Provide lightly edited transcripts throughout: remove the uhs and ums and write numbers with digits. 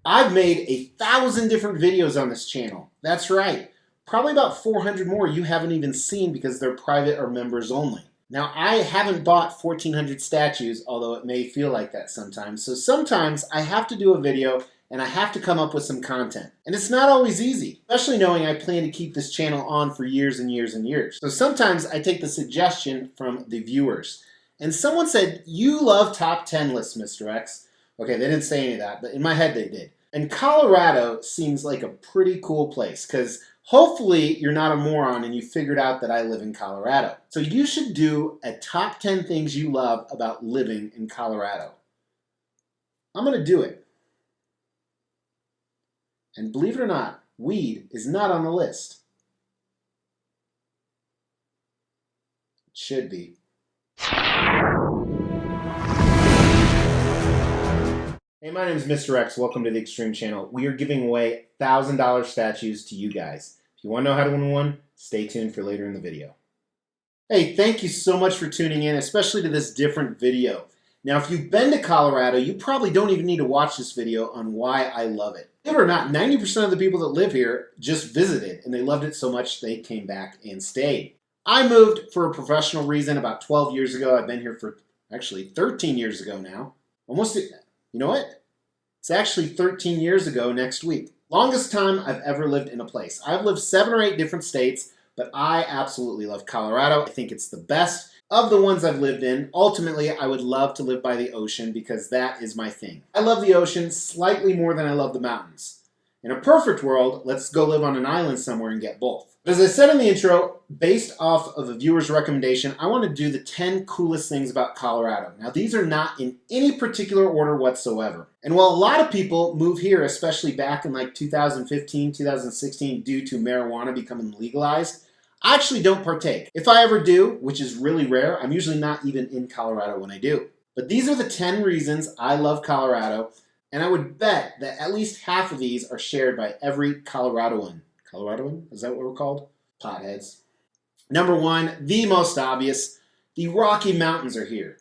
I've made 1,000 different videos on this channel. That's right. Probably about 400 more you haven't even seen because they're private or members only. Now, I haven't bought 1,400 statues, although it may feel like that sometimes. So sometimes I have to do a video and I have to come up with some content. And it's not always easy, especially knowing I plan to keep this channel on for years and years and years. So sometimes I take the suggestion from the viewers. And someone said, "You love top 10 lists, Mr. X." Okay, they didn't say any of that, but in my head they did. And Colorado seems like a pretty cool place because hopefully you're not a moron and you figured out that I live in Colorado. So you should do a top 10 things you love about living in Colorado. I'm going to do it. And believe it or not, weed is not on the list. It should be. Hey, my name is Mr. X. Welcome to the Extreme Channel. We are giving away $1,000 statues to you guys. If you want to know how to win one, stay tuned for later in the video. Hey, thank you so much for tuning in, especially to this different video. Now, if you've been to Colorado, you probably don't even need to watch this video on why I love it. Believe it or not, 90% of the people that live here just visited, and they loved it so much they came back and stayed. I moved for a professional reason about 12 years ago. I've been here for actually 13 years ago now. You know what? It's actually 13 years ago next week. Longest time I've ever lived in a place. I've lived 7 or 8 different states, but I absolutely love Colorado. I think it's the best of the ones I've lived in. Ultimately, I would love to live by the ocean because that is my thing. I love the ocean slightly more than I love the mountains. In a perfect world, let's go live on an island somewhere and get both. But as I said in the intro, based off of a viewer's recommendation, I want to do the 10 coolest things about Colorado. Now, these are not in any particular order whatsoever. And while a lot of people move here, especially back in like 2015, 2016, due to marijuana becoming legalized, I actually don't partake. If I ever do, which is really rare, I'm usually not even in Colorado when I do. But these are the 10 reasons I love Colorado, and I would bet that at least half of these are shared by every Coloradoan. Coloradoan? Is that what we're called? Potheads. Number 1, the most obvious, the Rocky Mountains are here.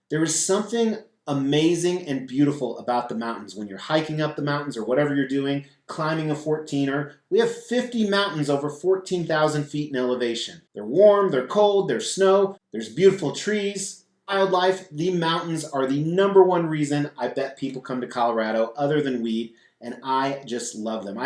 There is something amazing and beautiful about the mountains. When you're hiking up the mountains or whatever you're doing, climbing a 14er, we have 50 mountains over 14,000 feet in elevation. They're warm, they're cold, there's snow, there's beautiful trees, wildlife. The mountains are the number 1 reason I bet people come to Colorado other than weed, and I just love them.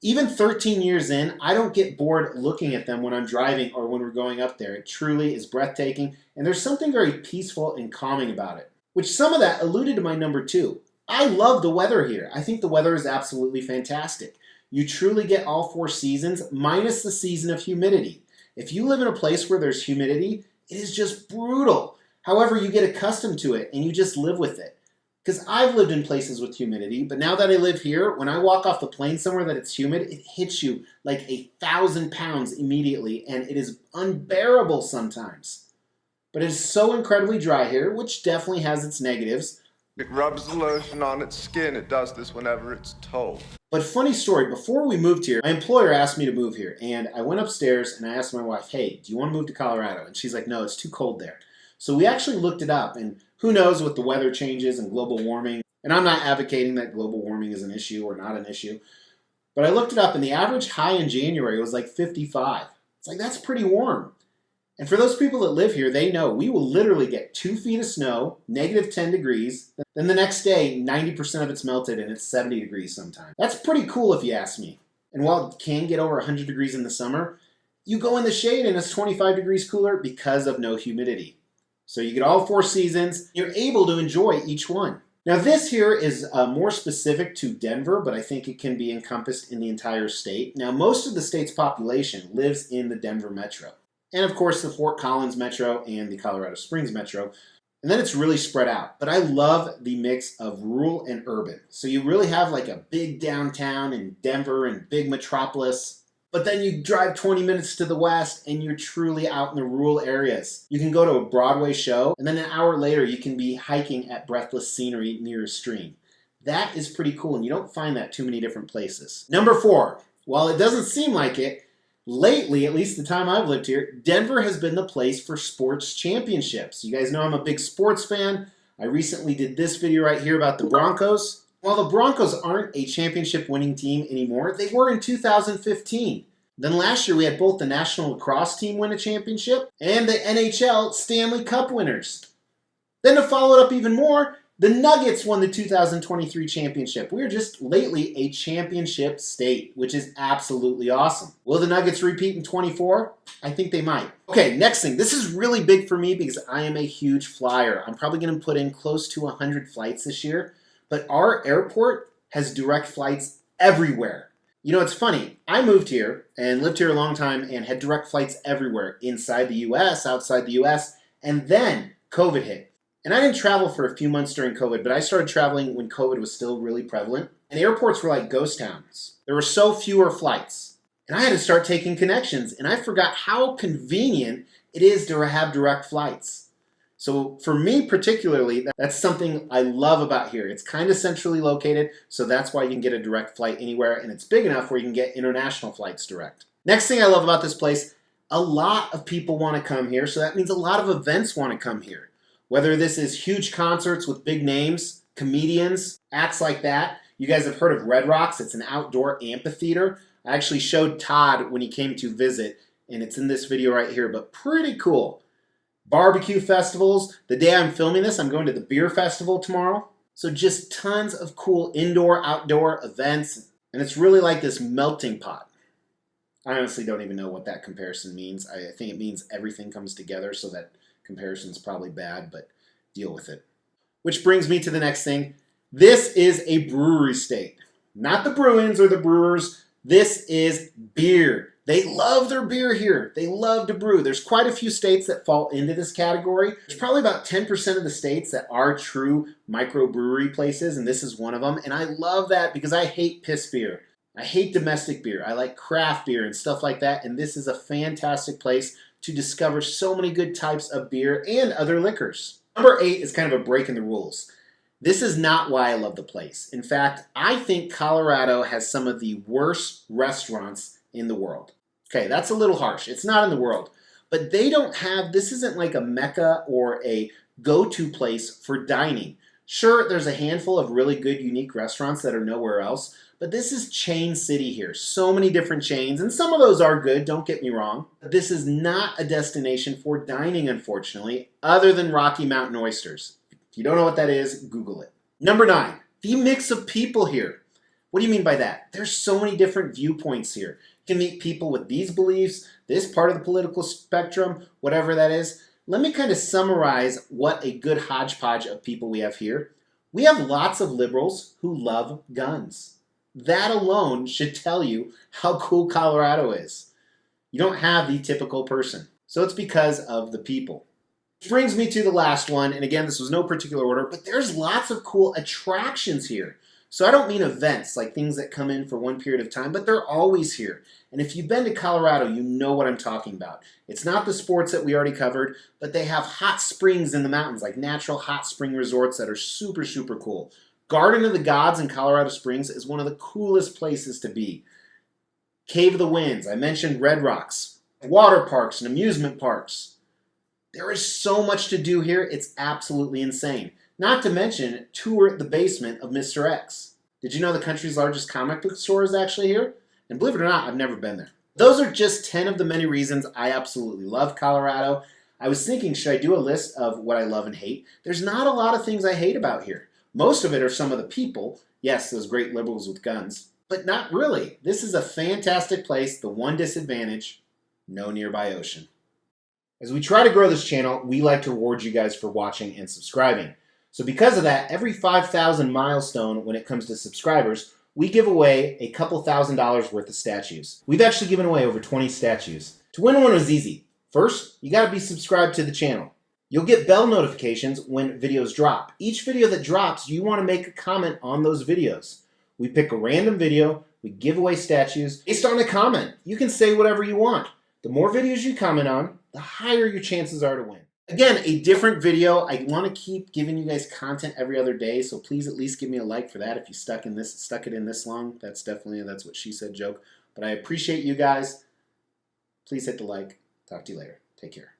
Even 13 years in, I don't get bored looking at them when I'm driving or when we're going up there. It truly is breathtaking, and there's something very peaceful and calming about it. Which some of that alluded to my number 2. I love the weather here. I think the weather is absolutely fantastic. You truly get all 4 seasons, minus the season of humidity. If you live in a place where there's humidity, it is just brutal. However, you get accustomed to it, and you just live with it. Because I've lived in places with humidity, but now that I live here, when I walk off the plane somewhere that it's humid, it hits you like 1,000 pounds immediately, and it is unbearable sometimes. But it is so incredibly dry here, which definitely has its negatives. It rubs the lotion on its skin. It does this whenever it's told. But funny story, before we moved here, my employer asked me to move here, and I went upstairs and I asked my wife, "Hey, do you want to move to Colorado?" And she's like, "No, it's too cold there." So we actually looked it up, and who knows with the weather changes and global warming, and I'm not advocating that global warming is an issue or not an issue, but I looked it up, and the average high in January was like 55. It's like, that's pretty warm. And for those people that live here, they know we will literally get 2 feet of snow, negative 10 degrees, then the next day, 90% of it's melted and it's 70 degrees sometimes. That's pretty cool if you ask me. And while it can get over 100 degrees in the summer, you go in the shade and it's 25 degrees cooler because of no humidity. So you get all 4 seasons, you're able to enjoy each one. Now this here is more specific to Denver, but I think it can be encompassed in the entire state. Now most of the state's population lives in the Denver metro. And of course the Fort Collins metro and the Colorado Springs metro. And then it's really spread out. But I love the mix of rural and urban. So you really have like a big downtown in Denver and big metropolis. But then you drive 20 minutes to the west and you're truly out in the rural areas. You can go to a Broadway show and then an hour later you can be hiking at breathless scenery near a stream. That is pretty cool, and you don't find that too many different places. Number 4, while it doesn't seem like it, lately, at least the time I've lived here, Denver has been the place for sports championships. You guys know I'm a big sports fan. I recently did this video right here about the Broncos. While the Broncos aren't a championship winning team anymore, they were in 2015. Then last year we had both the National Lacrosse team win a championship and the NHL Stanley Cup winners. Then to follow it up even more, the Nuggets won the 2023 championship. We are just lately a championship state, which is absolutely awesome. Will the Nuggets repeat in 24? I think they might. Okay, next thing. This is really big for me because I am a huge flyer. I'm probably going to put in close to 100 flights this year, but our airport has direct flights everywhere. You know, it's funny. I moved here and lived here a long time and had direct flights everywhere, inside the U.S., outside the U.S., and then COVID hit. And I didn't travel for a few months during COVID, but I started traveling when COVID was still really prevalent. And the airports were like ghost towns. There were so fewer flights. And I had to start taking connections, and I forgot how convenient it is to have direct flights. So for me particularly, that's something I love about here. It's kind of centrally located, so that's why you can get a direct flight anywhere, and it's big enough where you can get international flights direct. Next thing I love about this place, a lot of people want to come here, so that means a lot of events want to come here. Whether this is huge concerts with big names, comedians, acts like that. You guys have heard of Red Rocks. It's an outdoor amphitheater. I actually showed Todd when he came to visit, and it's in this video right here, but pretty cool. Barbecue festivals. The day I'm filming this, I'm going to the beer festival tomorrow. So just tons of cool indoor, outdoor events, and it's really like this melting pot. I honestly don't even know what that comparison means. I think it means everything comes together, so that comparison's probably bad, but deal with it. Which brings me to the next thing. This is a brewery state. Not the Bruins or the Brewers. This is beer. They love their beer here. They love to brew. There's quite a few states that fall into this category. There's probably about 10% of the states that are true microbrewery places, and this is one of them. And I love that because I hate piss beer. I hate domestic beer. I like craft beer and stuff like that, and this is a fantastic place to discover so many good types of beer and other liquors. Number 8 is kind of a break in the rules. This is not why I love the place. In fact, I think Colorado has some of the worst restaurants in the world. Okay, that's a little harsh. It's not in the world. But they don't have, this isn't like a mecca or a go-to place for dining. Sure, there's a handful of really good, unique restaurants that are nowhere else, but this is chain city here. So many different chains, and some of those are good, don't get me wrong. But this is not a destination for dining, unfortunately, other than Rocky Mountain oysters. If you don't know what that is, Google it. Number 9, the mix of people here. What do you mean by that? There's so many different viewpoints here. You can meet people with these beliefs, this part of the political spectrum, whatever that is. Let me kind of summarize what a good hodgepodge of people we have here. We have lots of liberals who love guns. That alone should tell you how cool Colorado is. You don't have the typical person. So it's because of the people. Which brings me to the last one, and again, this was no particular order, but there's lots of cool attractions here. So I don't mean events, like things that come in for one period of time, but they're always here. And if you've been to Colorado, you know what I'm talking about. It's not the sports that we already covered, but they have hot springs in the mountains, like natural hot spring resorts that are super, super cool. Garden of the Gods in Colorado Springs is one of the coolest places to be. Cave of the Winds, I mentioned Red Rocks, water parks and amusement parks. There is so much to do here, it's absolutely insane. Not to mention, tour the basement of Mr. X. Did you know the country's largest comic book store is actually here? And believe it or not, I've never been there. Those are just 10 of the many reasons I absolutely love Colorado. I was thinking, should I do a list of what I love and hate? There's not a lot of things I hate about here. Most of it are some of the people. Yes, those great liberals with guns. But not really. This is a fantastic place. The one disadvantage, no nearby ocean. As we try to grow this channel, we like to reward you guys for watching and subscribing. So because of that, every 5,000 milestone when it comes to subscribers, we give away a couple $1,000s worth of statues. We've actually given away over 20 statues. To win one was easy. First, you gotta be subscribed to the channel. You'll get bell notifications when videos drop. Each video that drops, you want to make a comment on those videos. We pick a random video, we give away statues based on a comment. You can say whatever you want. The more videos you comment on, the higher your chances are to win. Again, a different video. I want to keep giving you guys content every other day, so please at least give me a like for that. If you stuck it in this long, that's what she said joke. But I appreciate you guys. Please hit the like. Talk to you later. Take care.